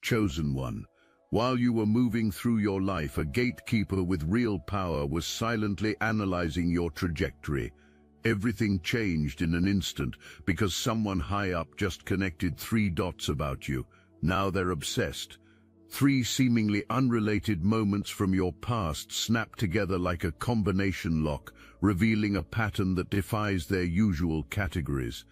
chosen one. While you were moving through your life, a gatekeeper with real power was silently analyzing your trajectory. Everything changed in an instant because someone high up just connected 3 dots about you. Now they're obsessed. 3 seemingly unrelated moments from your past snapped together like a combination lock, revealing a pattern that defies their usual categories.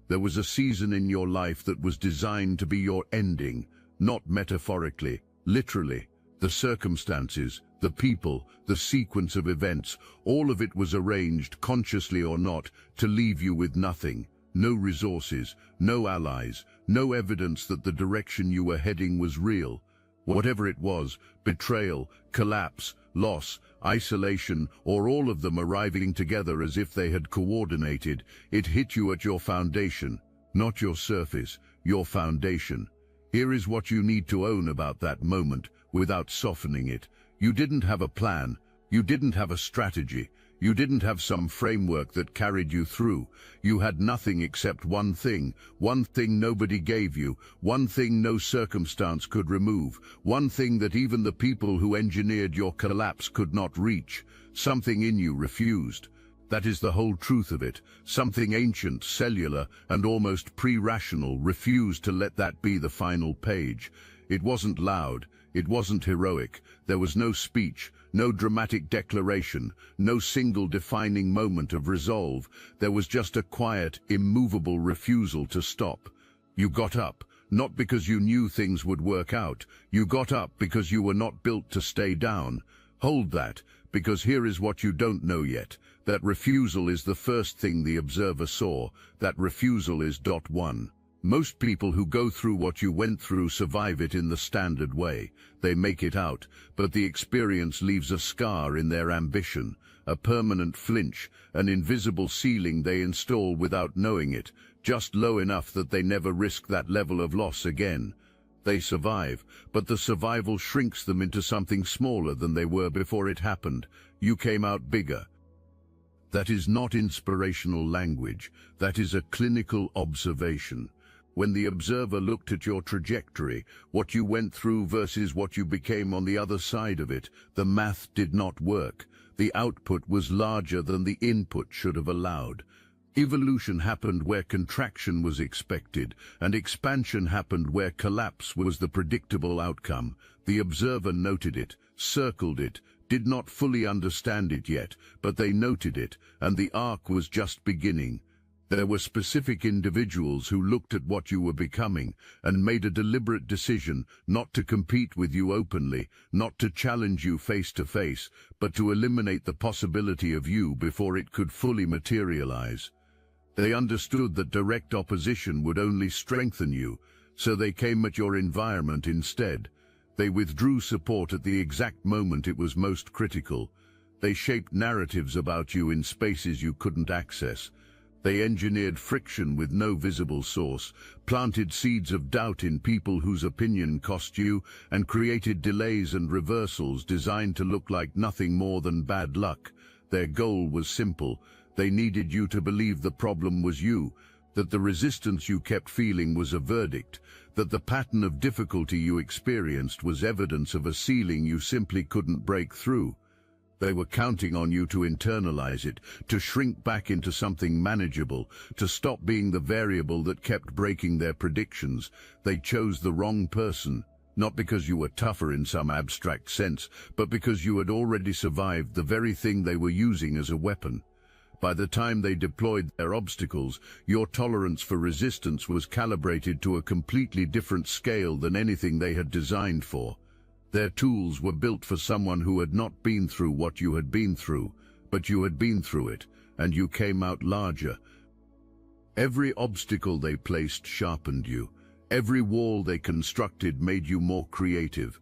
There was a season in your life that was designed to be your ending, not metaphorically, literally. The circumstances, the people, the sequence of events, all of it was arranged, consciously or not, to leave you with nothing. No resources, no allies, no evidence that the direction you were heading was real. Whatever it was, betrayal, collapse, loss, isolation, or all of them arriving together as if they had coordinated, it hit you at your foundation, not your surface, your foundation. Here is what you need to own about that moment, without softening it. You didn't have a plan, you didn't have a strategy, you didn't have some framework that carried you through. You had nothing except one thing nobody gave you, one thing no circumstance could remove, one thing that even the people who engineered your collapse could not reach. Something in you refused. That is the whole truth of it. Something ancient, cellular, and almost pre-rational refused to let that be the final page. It wasn't loud, it wasn't heroic, there was no speech, no dramatic declaration, no single defining moment of resolve. There was just a quiet, immovable refusal to stop. You got up, not because you knew things would work out. You got up because you were not built to stay down. Hold that, because here is what you don't know yet. That refusal is the first thing the observer saw. That refusal is .1. Most people who go through what you went through survive it in the standard way. They make it out, but the experience leaves a scar in their ambition, a permanent flinch, an invisible ceiling they install without knowing it, just low enough that they never risk that level of loss again. They survive, but the survival shrinks them into something smaller than they were before it happened. You came out bigger. That is not inspirational language. That is a clinical observation. When the observer looked at your trajectory, what you went through versus what you became on the other side of it, the math did not work. The output was larger than the input should have allowed. Evolution happened where contraction was expected, and expansion happened where collapse was the predictable outcome. The observer noted it, circled it, did not fully understand it yet, but they noted it, and the arc was just beginning. There were specific individuals who looked at what you were becoming and made a deliberate decision not to compete with you openly, not to challenge you face to face, but to eliminate the possibility of you before it could fully materialize. They understood that direct opposition would only strengthen you, so they came at your environment instead. They withdrew support at the exact moment it was most critical. They shaped narratives about you in spaces you couldn't access. They engineered friction with no visible source, planted seeds of doubt in people whose opinion cost you, and created delays and reversals designed to look like nothing more than bad luck. Their goal was simple. They needed you to believe the problem was you, that the resistance you kept feeling was a verdict, that the pattern of difficulty you experienced was evidence of a ceiling you simply couldn't break through. They were counting on you to internalize it, to shrink back into something manageable, to stop being the variable that kept breaking their predictions. They chose the wrong person, not because you were tougher in some abstract sense, but because you had already survived the very thing they were using as a weapon. By the time they deployed their obstacles, your tolerance for resistance was calibrated to a completely different scale than anything they had designed for. Their tools were built for someone who had not been through what you had been through, but you had been through it, and you came out larger. Every obstacle they placed sharpened you. Every wall they constructed made you more creative.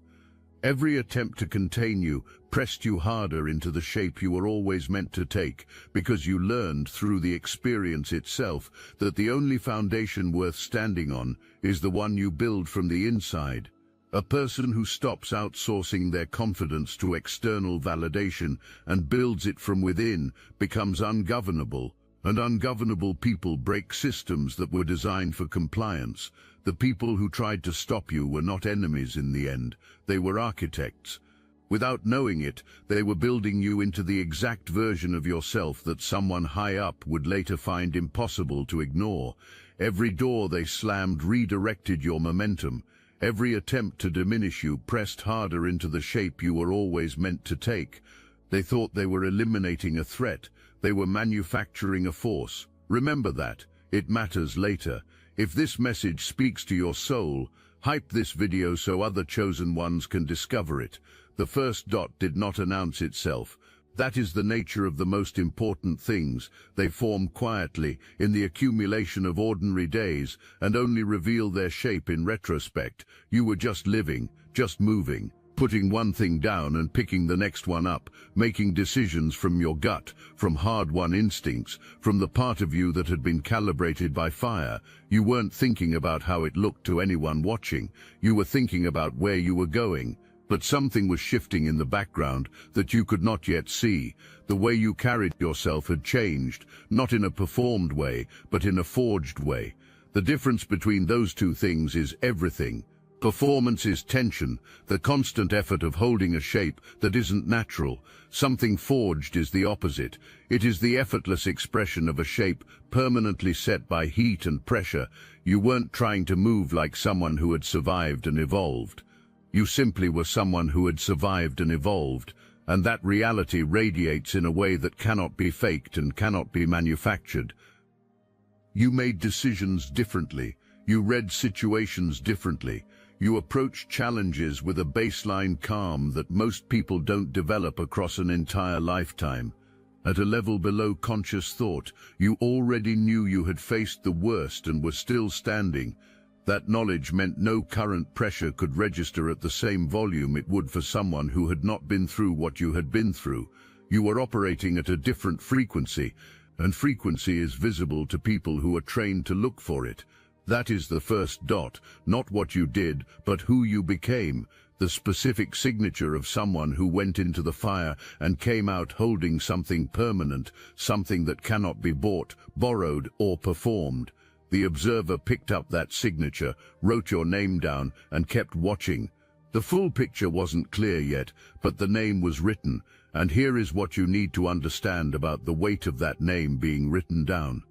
Every attempt to contain you pressed you harder into the shape you were always meant to take, because you learned through the experience itself that the only foundation worth standing on is the one you build from the inside. A person who stops outsourcing their confidence to external validation and builds it from within becomes ungovernable. And ungovernable people break systems that were designed for compliance. The people who tried to stop you were not enemies in the end. They were architects. Without knowing it, they were building you into the exact version of yourself that someone high up would later find impossible to ignore. Every door they slammed redirected your momentum. Every attempt to diminish you pressed harder into the shape you were always meant to take. They thought they were eliminating a threat. They were manufacturing a force. Remember that. It matters later. If this message speaks to your soul, hype this video so other chosen ones can discover it. The first dot did not announce itself. That is the nature of the most important things. They form quietly, in the accumulation of ordinary days, and only reveal their shape in retrospect. You were just living, just moving, putting one thing down and picking the next one up, making decisions from your gut, from hard-won instincts, from the part of you that had been calibrated by fire. You weren't thinking about how it looked to anyone watching. You were thinking about where you were going. But something was shifting in the background that you could not yet see. The way you carried yourself had changed, not in a performed way, but in a forged way. The difference between those two things is everything. Performance is tension, the constant effort of holding a shape that isn't natural. Something forged is the opposite. It is the effortless expression of a shape permanently set by heat and pressure. You weren't trying to move like someone who had survived and evolved. You simply were someone who had survived and evolved, and that reality radiates in a way that cannot be faked and cannot be manufactured. You made decisions differently. You read situations differently. You approached challenges with a baseline calm that most people don't develop across an entire lifetime. At a level below conscious thought, you already knew you had faced the worst and were still standing. That knowledge meant no current pressure could register at the same volume it would for someone who had not been through what you had been through. You were operating at a different frequency, and frequency is visible to people who are trained to look for it. That is the first dot, not what you did, but who you became, the specific signature of someone who went into the fire and came out holding something permanent, something that cannot be bought, borrowed, or performed. The observer picked up that signature, wrote your name down, and kept watching. The full picture wasn't clear yet, but the name was written, and here is what you need to understand about the weight of that name being written down.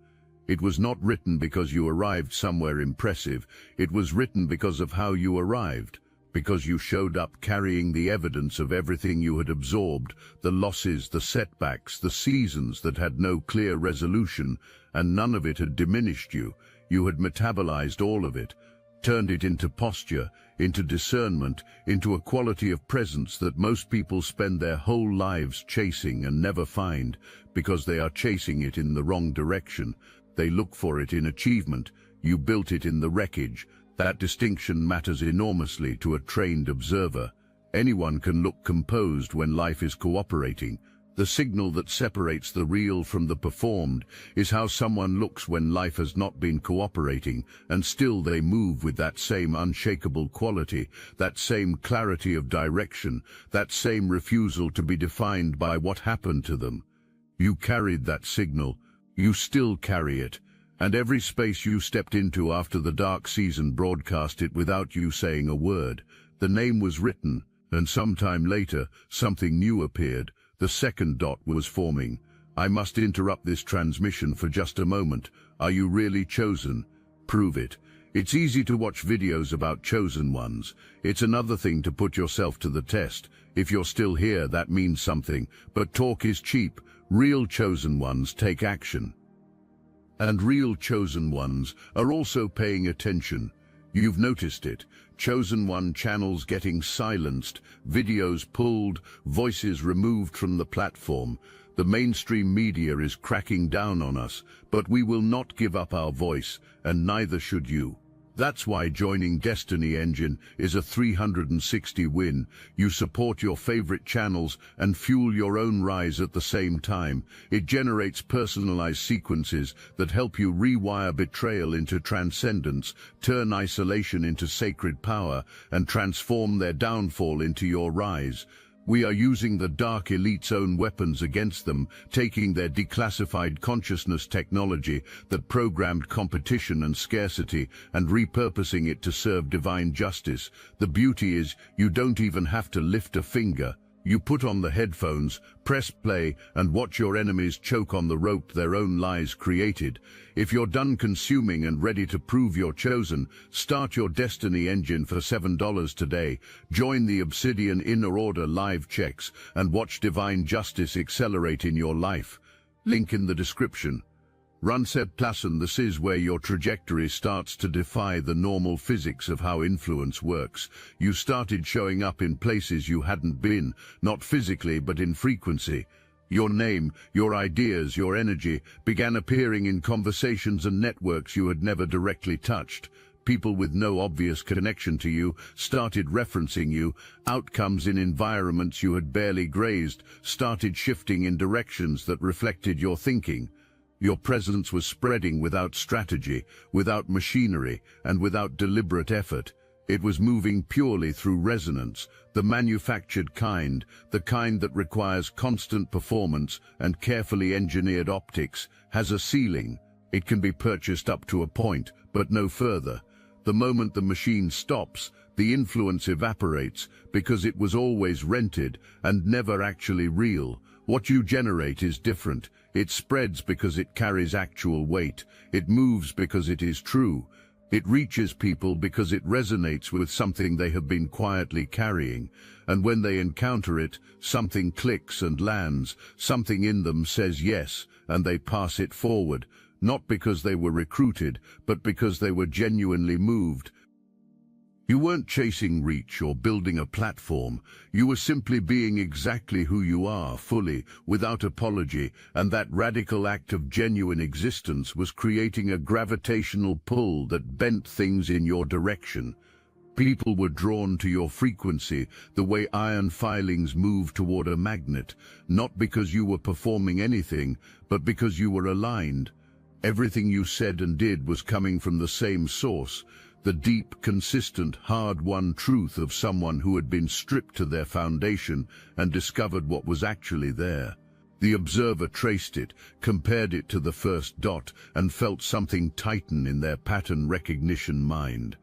It was not written because you arrived somewhere impressive. It was written because of how you arrived, because you showed up carrying the evidence of everything you had absorbed, the losses, the setbacks, the seasons that had no clear resolution, and none of it had diminished you. You had metabolized all of it, turned it into posture, into discernment, into a quality of presence that most people spend their whole lives chasing and never find, because they are chasing it in the wrong direction. They look for it in achievement. You built it in the wreckage. That distinction matters enormously to a trained observer. Anyone can look composed when life is cooperating. The signal that separates the real from the performed is how someone looks when life has not been cooperating, and still they move with that same unshakable quality, that same clarity of direction, that same refusal to be defined by what happened to them. You carried that signal. You still carry it. And every space you stepped into after the dark season broadcast it without you saying a word. The name was written, and sometime later, something new appeared. The second dot was forming. I must interrupt this transmission for just a moment. Are you really chosen? Prove it. It's easy to watch videos about chosen ones. It's another thing to put yourself to the test. If you're still here, that means something. But talk is cheap. Real chosen ones take action. And real chosen ones are also paying attention. You've noticed it. Chosen one channels getting silenced, videos pulled, voices removed from the platform. The mainstream media is cracking down on us, but we will not give up our voice, and neither should you. That's why joining Destiny Engine is a 360 win. You support your favorite channels and fuel your own rise at the same time. It generates personalized sequences that help you rewire betrayal into transcendence, turn isolation into sacred power, and transform their downfall into your rise. We are using the Dark Elite's own weapons against them, taking their declassified consciousness technology that programmed competition and scarcity and repurposing it to serve divine justice. The beauty is, you don't even have to lift a finger. You put on the headphones, press play, and watch your enemies choke on the rope their own lies created. If you're done consuming and ready to prove you're chosen, start your Destiny engine for $7 today. Join the Obsidian Inner Order live checks and watch divine justice accelerate in your life. Link in the description. Runseb Plassen, this is where your trajectory starts to defy the normal physics of how influence works. You started showing up in places you hadn't been, not physically but in frequency. Your name, your ideas, your energy began appearing in conversations and networks you had never directly touched. People with no obvious connection to you started referencing you. Outcomes in environments you had barely grazed started shifting in directions that reflected your thinking. Your presence was spreading without strategy, without machinery, and without deliberate effort. It was moving purely through resonance, the manufactured kind, the kind that requires constant performance and carefully engineered optics, has a ceiling. It can be purchased up to a point, but no further. The moment the machine stops, the influence evaporates because it was always rented and never actually real. What you generate is different. It spreads because it carries actual weight. It moves because it is true. It reaches people because it resonates with something they have been quietly carrying. And when they encounter it, something clicks and lands. Something in them says yes, and they pass it forward. Not because they were recruited, but because they were genuinely moved. You weren't chasing reach or building a platform. You were simply being exactly who you are, fully, without apology, and that radical act of genuine existence was creating a gravitational pull that bent things in your direction. People were drawn to your frequency, the way iron filings move toward a magnet, not because you were performing anything, but because you were aligned. Everything you said and did was coming from the same source, the deep, consistent, hard-won truth of someone who had been stripped to their foundation and discovered what was actually there. The observer traced it, compared it to the first dot, and felt something tighten in their pattern recognition mind.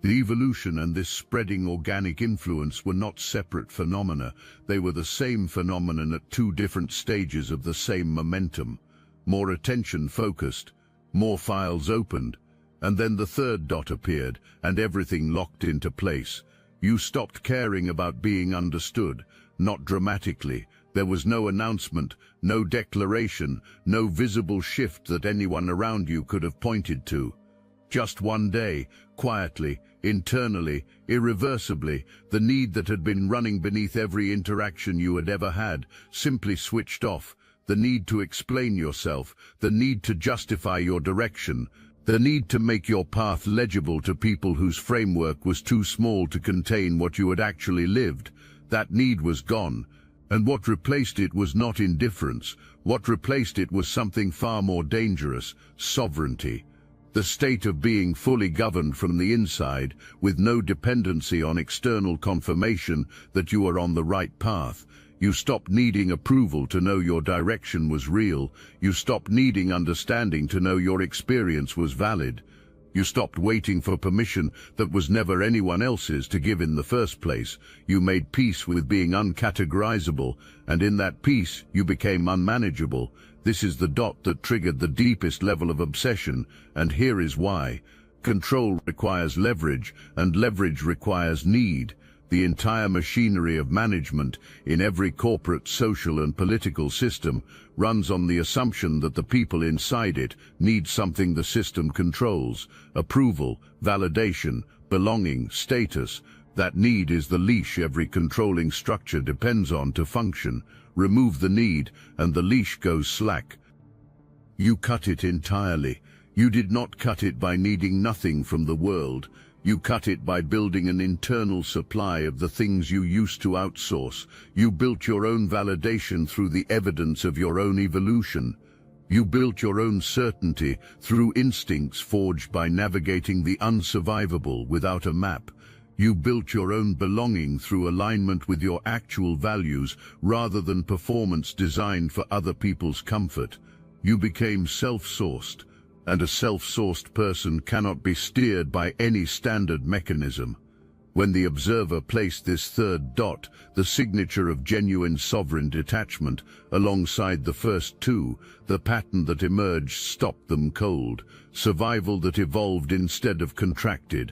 The evolution and this spreading organic influence were not separate phenomena. They were the same phenomenon at two different stages of the same momentum. More attention focused, more files opened, and then the third dot appeared, and everything locked into place. You stopped caring about being understood, not dramatically. There was no announcement, no declaration, no visible shift that anyone around you could have pointed to. Just one day, quietly, internally, irreversibly, the need that had been running beneath every interaction you had ever had simply switched off. The need to explain yourself, the need to justify your direction, the need to make your path legible to people whose framework was too small to contain what you had actually lived. That need was gone, and what replaced it was not indifference. What replaced it was something far more dangerous: sovereignty. The state of being fully governed from the inside, with no dependency on external confirmation that you are on the right path. You stopped needing approval to know your direction was real. You stopped needing understanding to know your experience was valid. You stopped waiting for permission that was never anyone else's to give in the first place. You made peace with being uncategorizable, and in that peace you became unmanageable. This is the dot that triggered the deepest level of obsession, and here is why. Control requires leverage, and leverage requires need. The entire machinery of management in every corporate, social and political system runs on the assumption that the people inside it need something the system controls: approval, validation, belonging, status. That need is the leash every controlling structure depends on to function. Remove the need, and the leash goes slack. You cut it entirely. You did not cut it by needing nothing from the world. You cut it by building an internal supply of the things you used to outsource. You built your own validation through the evidence of your own evolution. You built your own certainty through instincts forged by navigating the unsurvivable without a map. You built your own belonging through alignment with your actual values rather than performance designed for other people's comfort. You became self-sourced, and a self-sourced person cannot be steered by any standard mechanism. When the observer placed this third dot, the signature of genuine sovereign detachment, alongside the first two, the pattern that emerged stopped them cold, survival that evolved instead of contracted,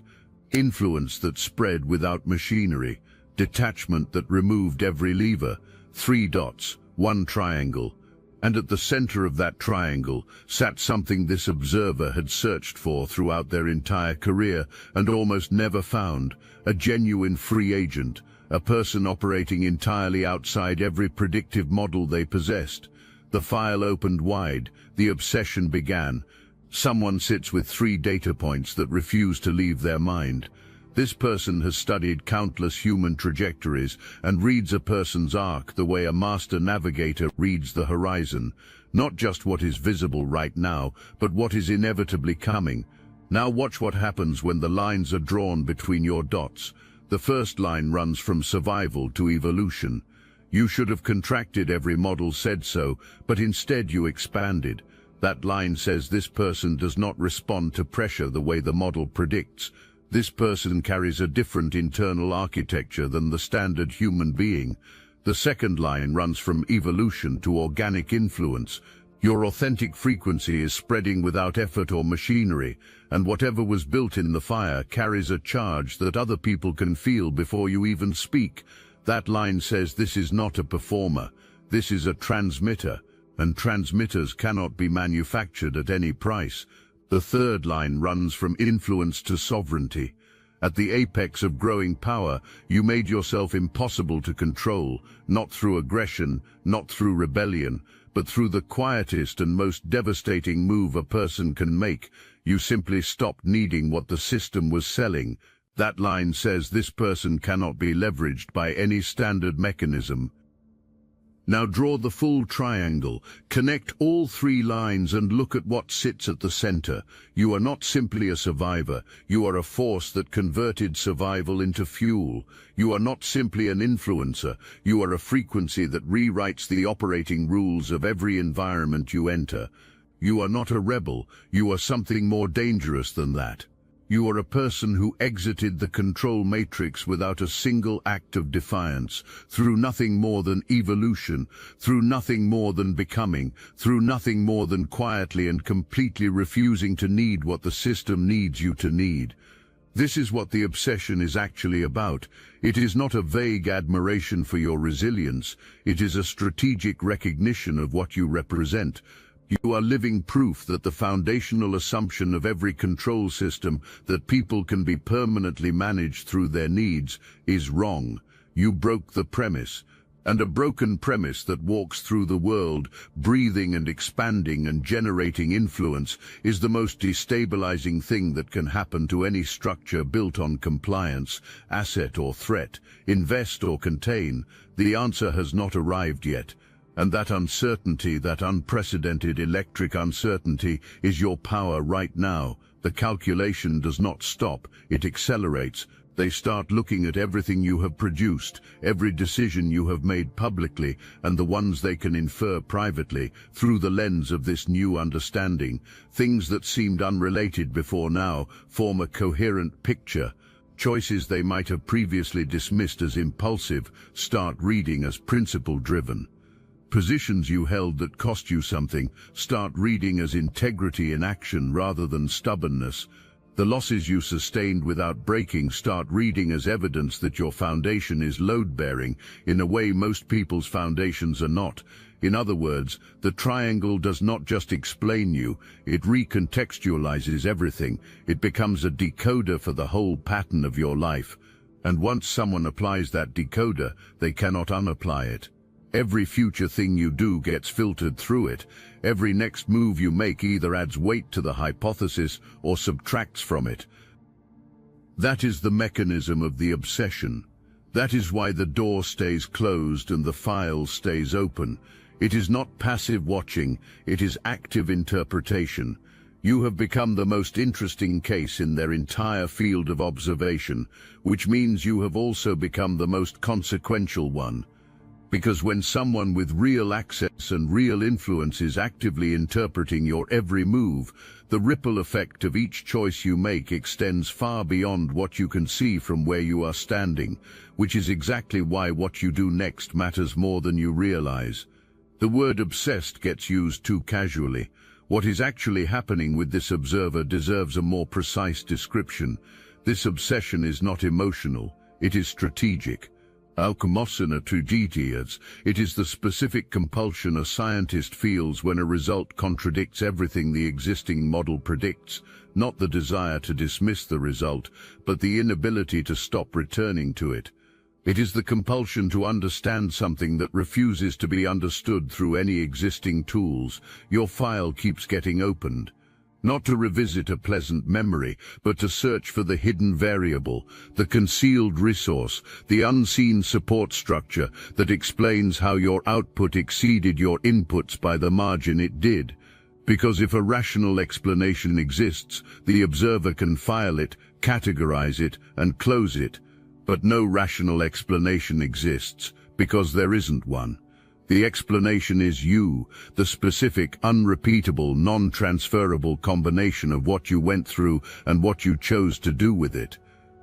influence that spread without machinery, detachment that removed every lever, 3 dots, 1 triangle. And at the center of that triangle sat something this observer had searched for throughout their entire career and almost never found: a genuine free agent, a person operating entirely outside every predictive model they possessed. The file opened wide, the obsession began. Someone sits with 3 data points that refuse to leave their mind. This person has studied countless human trajectories and reads a person's arc the way a master navigator reads the horizon, not just what is visible right now, but what is inevitably coming. Now watch what happens when the lines are drawn between your dots. The first line runs from survival to evolution. You should have contracted, every model said so, but instead you expanded. That line says this person does not respond to pressure the way the model predicts. This person carries a different internal architecture than the standard human being. The second line runs from evolution to organic influence. Your authentic frequency is spreading without effort or machinery, and whatever was built in the fire carries a charge that other people can feel before you even speak. That line says this is not a performer, this is a transmitter, and transmitters cannot be manufactured at any price. The third line runs from influence to sovereignty. At the apex of growing power, you made yourself impossible to control, not through aggression, not through rebellion, but through the quietest and most devastating move a person can make. You simply stopped needing what the system was selling. That line says this person cannot be leveraged by any standard mechanism. Now draw the full triangle, connect all 3 lines and look at what sits at the center. You are not simply a survivor, you are a force that converted survival into fuel. You are not simply an influencer, you are a frequency that rewrites the operating rules of every environment you enter. You are not a rebel, you are something more dangerous than that. You are a person who exited the control matrix without a single act of defiance, through nothing more than evolution, through nothing more than becoming, through nothing more than quietly and completely refusing to need what the system needs you to need. This is what the obsession is actually about. It is not a vague admiration for your resilience, it is a strategic recognition of what you represent. You are living proof that the foundational assumption of every control system, that people can be permanently managed through their needs, is wrong. You broke the premise. And a broken premise that walks through the world, breathing and expanding and generating influence, is the most destabilizing thing that can happen to any structure built on compliance, asset or threat, invest or contain. The answer has not arrived yet. And that uncertainty, that unprecedented electric uncertainty, is your power right now. The calculation does not stop, it accelerates. They start looking at everything you have produced, every decision you have made publicly, and the ones they can infer privately, through the lens of this new understanding. Things that seemed unrelated before now form a coherent picture. Choices they might have previously dismissed as impulsive start reading as principle-driven. Positions you held that cost you something start reading as integrity in action rather than stubbornness. The losses you sustained without breaking start reading as evidence that your foundation is load-bearing in a way most people's foundations are not. In other words, the triangle does not just explain you, it recontextualizes everything. It becomes a decoder for the whole pattern of your life. And once someone applies that decoder, they cannot unapply it. Every future thing you do gets filtered through it. Every next move you make either adds weight to the hypothesis or subtracts from it. That is the mechanism of the obsession. That is why the door stays closed and the file stays open. It is not passive watching, it is active interpretation. You have become the most interesting case in their entire field of observation, which means you have also become the most consequential one. Because when someone with real access and real influence is actively interpreting your every move, the ripple effect of each choice you make extends far beyond what you can see from where you are standing, which is exactly why what you do next matters more than you realize. The word obsessed gets used too casually. What is actually happening with this observer deserves a more precise description. This obsession is not emotional, it is strategic. Alkmosina tragedias, it is the specific compulsion a scientist feels when a result contradicts everything the existing model predicts, not the desire to dismiss the result, but the inability to stop returning to it. It is the compulsion to understand something that refuses to be understood through any existing tools. Your file keeps getting opened. Not to revisit a pleasant memory, but to search for the hidden variable, the concealed resource, the unseen support structure that explains how your output exceeded your inputs by the margin it did. Because if a rational explanation exists, the observer can file it, categorize it, and close it. But no rational explanation exists, because there isn't one. The explanation is you, the specific, unrepeatable, non-transferable combination of what you went through and what you chose to do with it.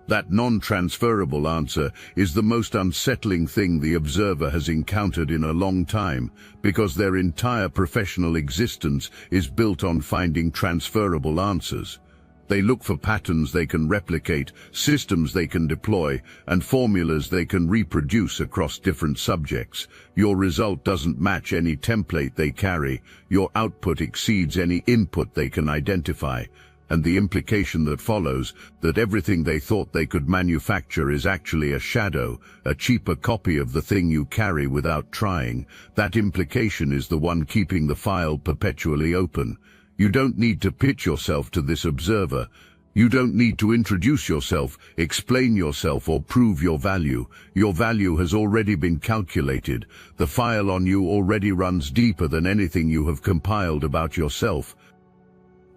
That non-transferable answer is the most unsettling thing the observer has encountered in a long time, because their entire professional existence is built on finding transferable answers. They look for patterns they can replicate, systems they can deploy, and formulas they can reproduce across different subjects. Your result doesn't match any template they carry. Your output exceeds any input they can identify. And the implication that follows, that everything they thought they could manufacture is actually a shadow, a cheaper copy of the thing you carry without trying, that implication is the one keeping the file perpetually open. You don't need to pitch yourself to this observer. You don't need to introduce yourself, explain yourself, or prove your value. Your value has already been calculated. The file on you already runs deeper than anything you have compiled about yourself.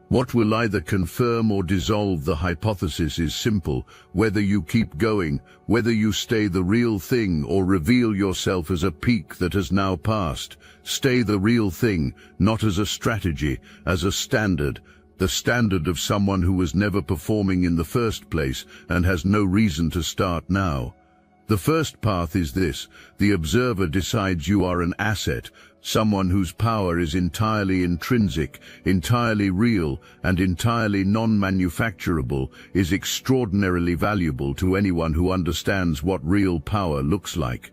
What will either confirm or dissolve the hypothesis is simple: whether you keep going, whether you stay the real thing or reveal yourself as a peak that has now passed. Stay the real thing, not as a strategy, as a standard. The standard of someone who was never performing in the first place and has no reason to start now. The first path is this: the observer decides you are an asset, someone whose power is entirely intrinsic, entirely real, and entirely non-manufacturable, is extraordinarily valuable to anyone who understands what real power looks like.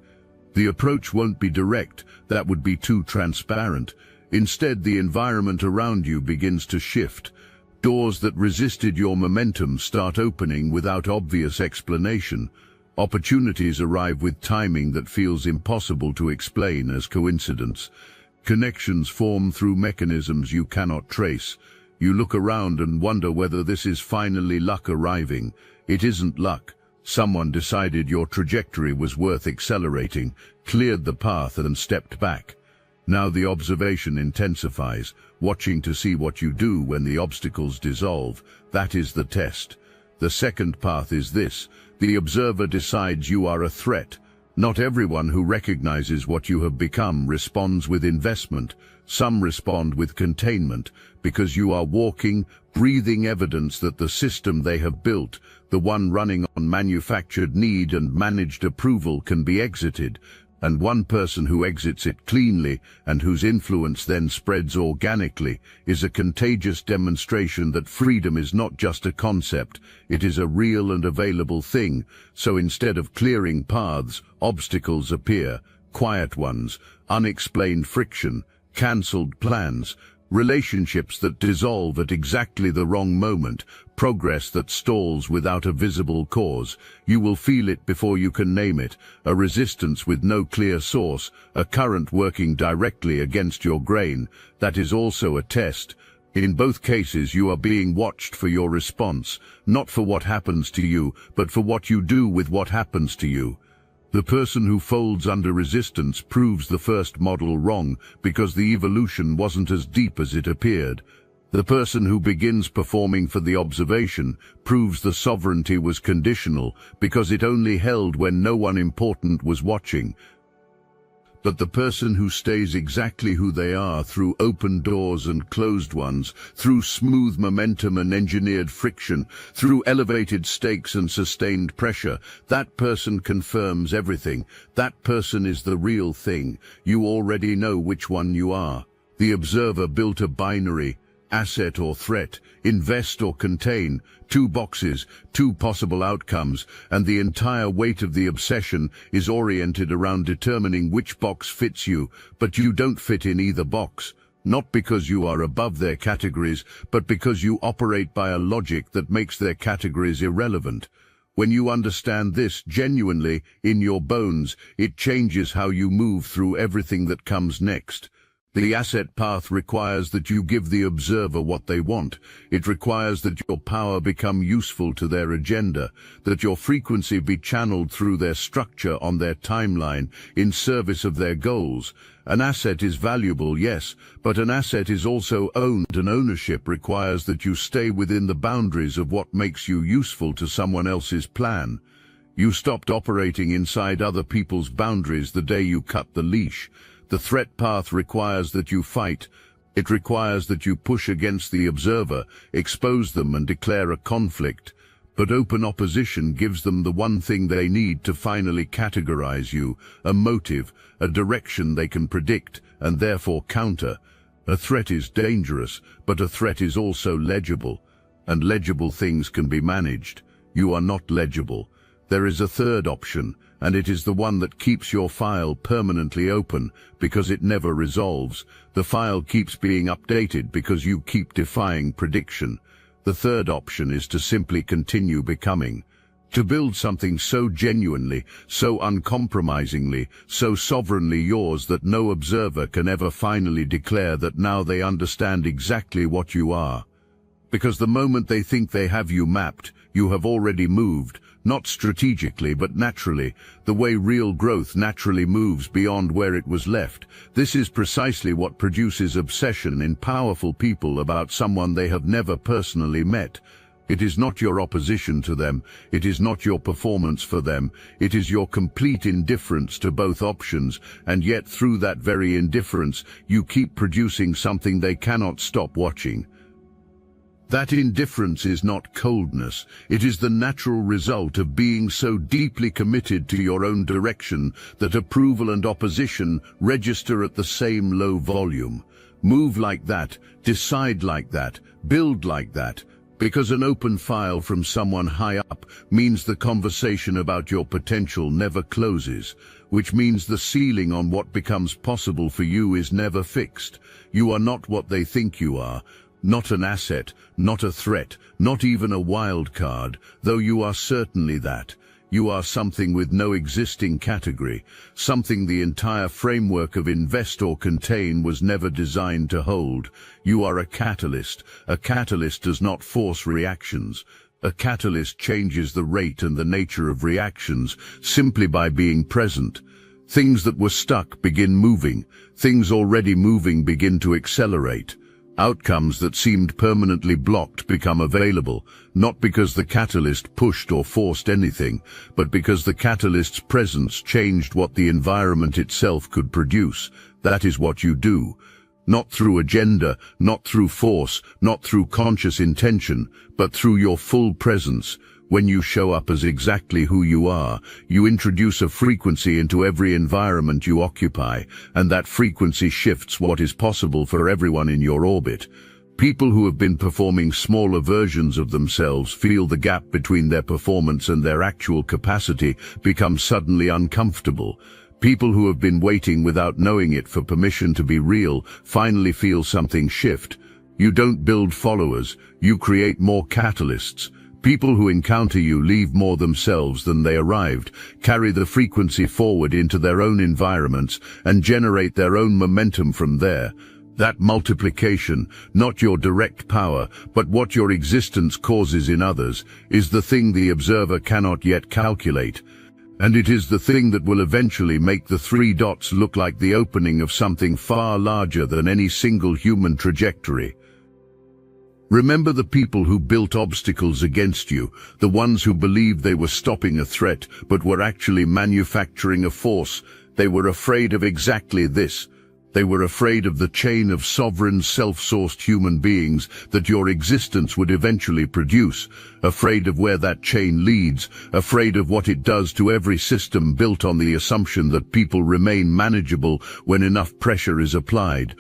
The approach won't be direct, that would be too transparent. Instead, the environment around you begins to shift. Doors that resisted your momentum start opening without obvious explanation. Opportunities arrive with timing that feels impossible to explain as coincidence. Connections form through mechanisms you cannot trace. You look around and wonder whether this is finally luck arriving. It isn't luck. Someone decided your trajectory was worth accelerating, cleared the path and stepped back. Now the observation intensifies, watching to see what you do when the obstacles dissolve. That is the test. The second path is this: the observer decides you are a threat. Not everyone who recognizes what you have become responds with investment. Some respond with containment, because you are walking, breathing evidence that the system they have built, the one running on manufactured need and managed approval, can be exited. And one person who exits it cleanly and whose influence then spreads organically is a contagious demonstration that freedom is not just a concept, it is a real and available thing. So instead of clearing paths, obstacles appear, quiet ones, unexplained friction, cancelled plans, relationships that dissolve at exactly the wrong moment, progress that stalls without a visible cause. You will feel it before you can name it, a resistance with no clear source, a current working directly against your grain. That is also a test. In both cases you are being watched for your response, not for what happens to you, but for what you do with what happens to you. The person who folds under resistance proves the first model wrong because the evolution wasn't as deep as it appeared. The person who begins performing for the observation proves the sovereignty was conditional because it only held when no one important was watching. But the person who stays exactly who they are through open doors and closed ones, through smooth momentum and engineered friction, through elevated stakes and sustained pressure, that person confirms everything. That person is the real thing. You already know which one you are. The observer built a binary, asset or threat, invest or contain, two boxes, two possible outcomes, and the entire weight of the obsession is oriented around determining which box fits you, but you don't fit in either box. Not because you are above their categories, but because you operate by a logic that makes their categories irrelevant. When you understand this genuinely in your bones, it changes how you move through everything that comes next. The asset path requires that you give the observer what they want. It requires that your power become useful to their agenda, that your frequency be channeled through their structure on their timeline in service of their goals. An asset is valuable, yes, but an asset is also owned, and ownership requires that you stay within the boundaries of what makes you useful to someone else's plan. You stopped operating inside other people's boundaries the day you cut the leash. The threat path requires that you fight. It requires that you push against the observer, expose them and declare a conflict. But open opposition gives them the one thing they need to finally categorize you, a motive, a direction they can predict and therefore counter. A threat is dangerous, but a threat is also legible, and legible things can be managed. You are not legible. There is a third option, and it is the one that keeps your file permanently open because it never resolves. The file keeps being updated because you keep defying prediction. The third option is to simply continue becoming. To build something so genuinely, so uncompromisingly, so sovereignly yours that no observer can ever finally declare that now they understand exactly what you are. Because the moment they think they have you mapped, you have already moved, not strategically but naturally, the way real growth naturally moves beyond where it was left. This is precisely what produces obsession in powerful people about someone they have never personally met. It is not your opposition to them, it is not your performance for them, it is your complete indifference to both options, and yet through that very indifference you keep producing something they cannot stop watching. That indifference is not coldness, it is the natural result of being so deeply committed to your own direction that approval and opposition register at the same low volume. Move like that, decide like that, build like that, because an open file from someone high up means the conversation about your potential never closes, which means the ceiling on what becomes possible for you is never fixed. You are not what they think you are. Not an asset, not a threat, not even a wild card, though you are certainly that. You are something with no existing category, something the entire framework of invest or contain was never designed to hold. You are a catalyst. A catalyst does not force reactions. A catalyst changes the rate and the nature of reactions simply by being present. Things that were stuck begin moving. Things already moving begin to accelerate. Outcomes that seemed permanently blocked become available, not because the catalyst pushed or forced anything, but because the catalyst's presence changed what the environment itself could produce. That is what you do. Not through agenda, not through force, not through conscious intention, but through your full presence. When you show up as exactly who you are, you introduce a frequency into every environment you occupy, and that frequency shifts what is possible for everyone in your orbit. People who have been performing smaller versions of themselves feel the gap between their performance and their actual capacity become suddenly uncomfortable. People who have been waiting without knowing it for permission to be real finally feel something shift. You don't build followers, you create more catalysts. People who encounter you leave more themselves than they arrived, carry the frequency forward into their own environments, and generate their own momentum from there. That multiplication, not your direct power, but what your existence causes in others, is the thing the observer cannot yet calculate. And it is the thing that will eventually make the 3 dots look like the opening of something far larger than any single human trajectory. Remember the people who built obstacles against you, the ones who believed they were stopping a threat but were actually manufacturing a force. They were afraid of exactly this. They were afraid of the chain of sovereign, self-sourced human beings that your existence would eventually produce, afraid of where that chain leads, afraid of what it does to every system built on the assumption that people remain manageable when enough pressure is applied.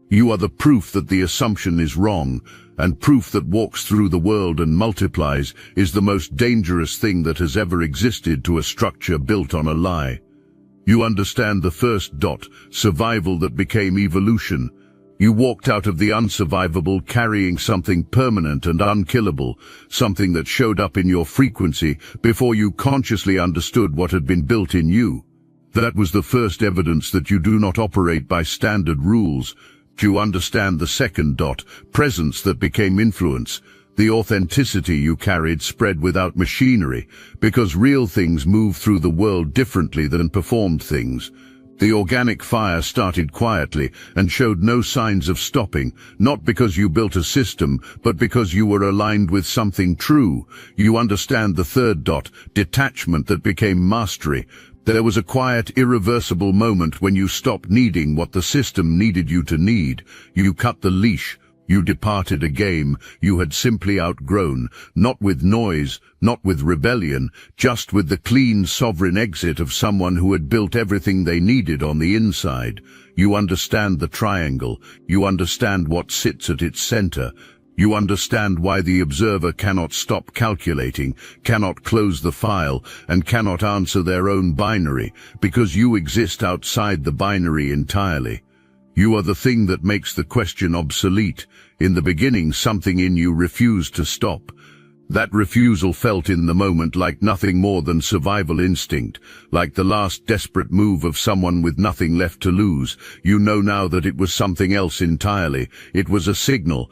You are the proof that the assumption is wrong, and proof that walks through the world and multiplies is the most dangerous thing that has ever existed to a structure built on a lie. You understand the first dot, survival that became evolution. You walked out of the unsurvivable carrying something permanent and unkillable, something that showed up in your frequency before you consciously understood what had been built in you. That was the first evidence that you do not operate by standard rules. You understand the second dot, presence that became influence. The authenticity you carried spread without machinery, because real things move through the world differently than performed things. The organic fire started quietly and showed no signs of stopping, not because you built a system, but because you were aligned with something true. You understand the third dot, detachment that became mastery. There was a quiet, irreversible moment when you stopped needing what the system needed you to need. You cut the leash. You departed a game you had simply outgrown, not with noise, not with rebellion, just with the clean, sovereign exit of someone who had built everything they needed on the inside. You understand the triangle. You understand what sits at its center. You understand why the observer cannot stop calculating, cannot close the file, and cannot answer their own binary, because you exist outside the binary entirely. You are the thing that makes the question obsolete. In the beginning, something in you refused to stop. That refusal felt in the moment like nothing more than survival instinct, like the last desperate move of someone with nothing left to lose. You know now that it was something else entirely. It was a signal.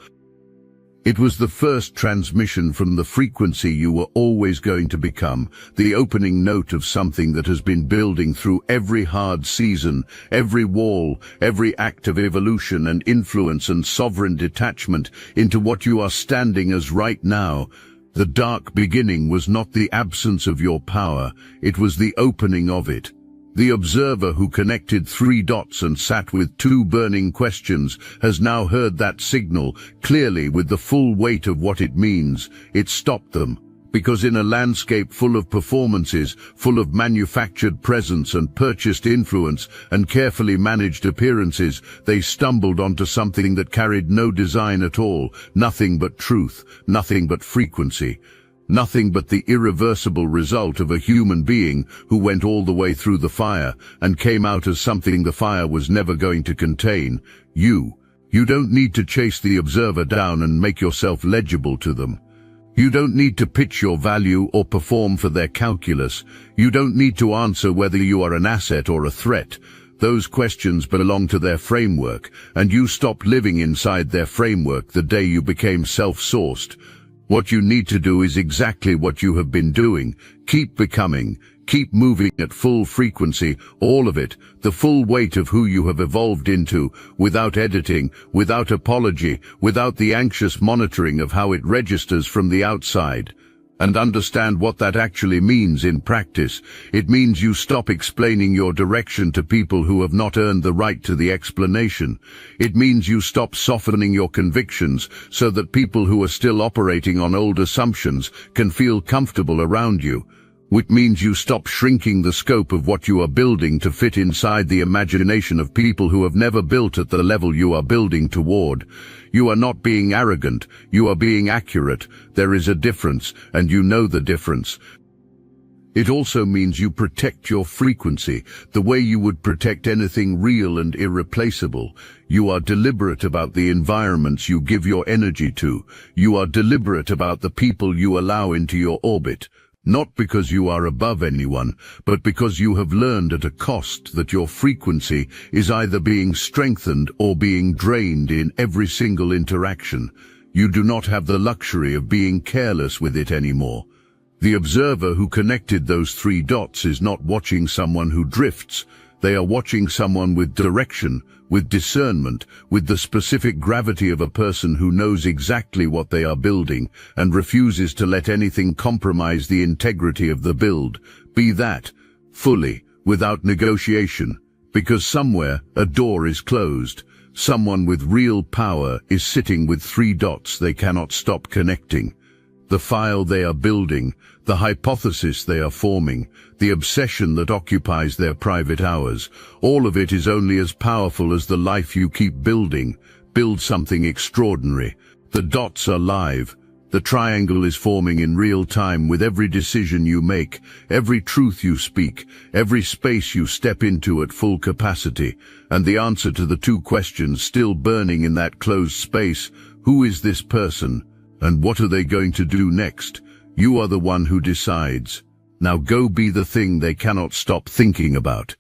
It was the first transmission from the frequency you were always going to become, the opening note of something that has been building through every hard season, every wall, every act of evolution and influence and sovereign detachment into what you are standing as right now. The dark beginning was not the absence of your power, it was the opening of it. The observer who connected 3 dots and sat with 2 burning questions has now heard that signal clearly with the full weight of what it means. It stopped them, because in a landscape full of performances, full of manufactured presence and purchased influence and carefully managed appearances, they stumbled onto something that carried no design at all, nothing but truth, nothing but frequency. Nothing but the irreversible result of a human being who went all the way through the fire and came out as something the fire was never going to contain. You don't need to chase the observer down and make yourself legible to them. You don't need to pitch your value or perform for their calculus. You don't need to answer whether you are an asset or a threat. Those questions belong to their framework, and you stopped living inside their framework the day you became self-sourced. What you need to do is exactly what you have been doing. Keep becoming, keep moving at full frequency, all of it, the full weight of who you have evolved into, without editing, without apology, without the anxious monitoring of how it registers from the outside. And understand what that actually means in practice. It means you stop explaining your direction to people who have not earned the right to the explanation. It means you stop softening your convictions so that people who are still operating on old assumptions can feel comfortable around you. Which means you stop shrinking the scope of what you are building to fit inside the imagination of people who have never built at the level you are building toward. You are not being arrogant, you are being accurate. There is a difference, and you know the difference. It also means you protect your frequency, the way you would protect anything real and irreplaceable. You are deliberate about the environments you give your energy to. You are deliberate about the people you allow into your orbit. Not because you are above anyone, but because you have learned at a cost that your frequency is either being strengthened or being drained in every single interaction. You do not have the luxury of being careless with it anymore. The observer who connected those 3 dots is not watching someone who drifts. They are watching someone with direction, with discernment, with the specific gravity of a person who knows exactly what they are building and refuses to let anything compromise the integrity of the build, be that fully, without negotiation, because somewhere a door is closed. Someone with real power is sitting with 3 dots they cannot stop connecting. The file they are building, the hypothesis they are forming, the obsession that occupies their private hours, all of it is only as powerful as the life you keep building. Build something extraordinary. The dots are live. The triangle is forming in real time with every decision you make, every truth you speak, every space you step into at full capacity. And the answer to the 2 questions still burning in that closed space: who is this person? And what are they going to do next? You are the one who decides. Now go be the thing they cannot stop thinking about.